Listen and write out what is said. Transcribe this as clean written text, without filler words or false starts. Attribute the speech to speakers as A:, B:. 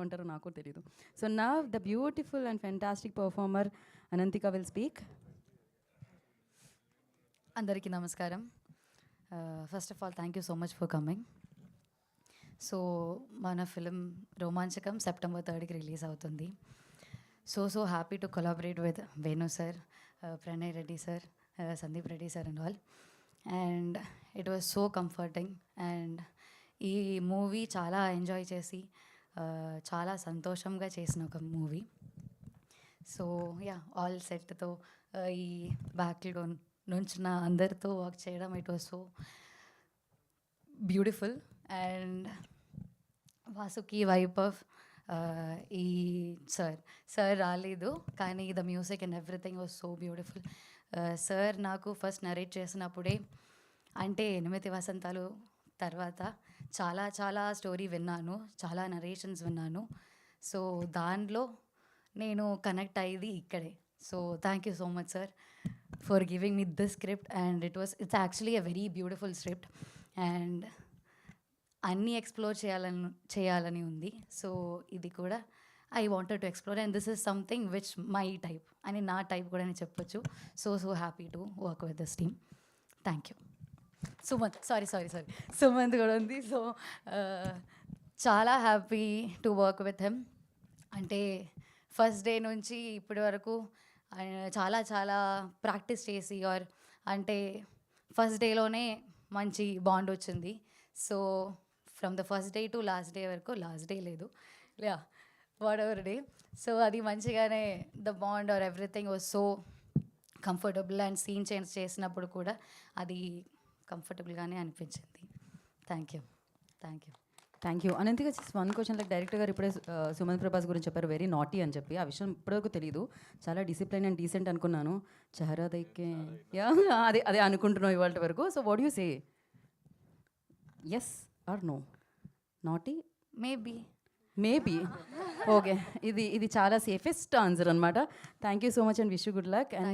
A: ఏమంటారో నాకు తెలియదు. సో నా the beautiful and fantastic performer Ananthika will speak.
B: అందరికీ నమస్కారం. First of all thank you so much for coming. So మన ఫిలిం రోమాంచకం సెప్టెంబర్ 3కి రిలీజ్ అవుతుంది. So happy to collaborate with Venu sir, Pranay Reddy sir, Sandeep Reddy sir and all. And it was so comforting. And ఈ movie చాలా enjoy చేసి చాలా సంతోషంగా చేసిన ఒక మూవీ. సో యా, ఆల్ సెట్తో ఈ బ్యాక్లో నుంచి నా అందరితో వర్క్ చేయడం it was so beautiful. And Vasuki wife of ఈ సార్ రాలేదు, కానీ the music and everything was so beautiful. Sir నాకు ఫస్ట్ నరేట్ చేసినప్పుడే, అంటే 8 వసంతాలు తర్వాత చాలా చాలా స్టోరీ విన్నాను, చాలా నరేషన్స్ విన్నాను. సో దానిలో నేను కనెక్ట్ అయ్యేది ఇక్కడే. So thank you so much sir for giving me this script. And it's actually a very beautiful script. And అన్నీ ఎక్స్ప్లోర్ చేయాలని ఉంది. సో ఇది కూడా I wanted to explore, and this is something which my type అని, నా type కూడా నేను చెప్పొచ్చు. So happy to work with this team. Thank you. Sorry Sumanth కూడా ఉంది. సో చాలా happy to work with him. అంటే ఫస్ట్ డే నుంచి ఇప్పటి వరకు చాలా చాలా ప్రాక్టీస్ చేసి, ఆర్ అంటే ఫస్ట్ డేలోనే మంచి బాండ్ వచ్చింది. So from the first day to last day వరకు, లాస్ట్ డే లేదు, వాట్ ఎవర్ డే, సో అది మంచిగానే the bond or everything was so comfortable. And scene change చేసినప్పుడు కూడా అది కంఫర్టబుల్గానే అనిపించింది. Thank you.
A: Ananthika, just one question. Like director గారు ఇప్పుడే సుమంత్ ప్రభాస్ గురించి చెప్పారు వెరీ నాటీ అని చెప్పి. ఆ విషయం ఇప్పటివరకు తెలియదు. చాలా డిసిప్లైన్ అండ్ డీసెంట్ అనుకున్నాను. చెహరా దైకే అదే అనుకుంటున్నాం ఇవాళ వరకు. So what you say, yes or no? Naughty maybe okay. ఇది చాలా సేఫెస్ట్ ఆన్సర్ అనమాట. Thank you so much and wish you good luck. And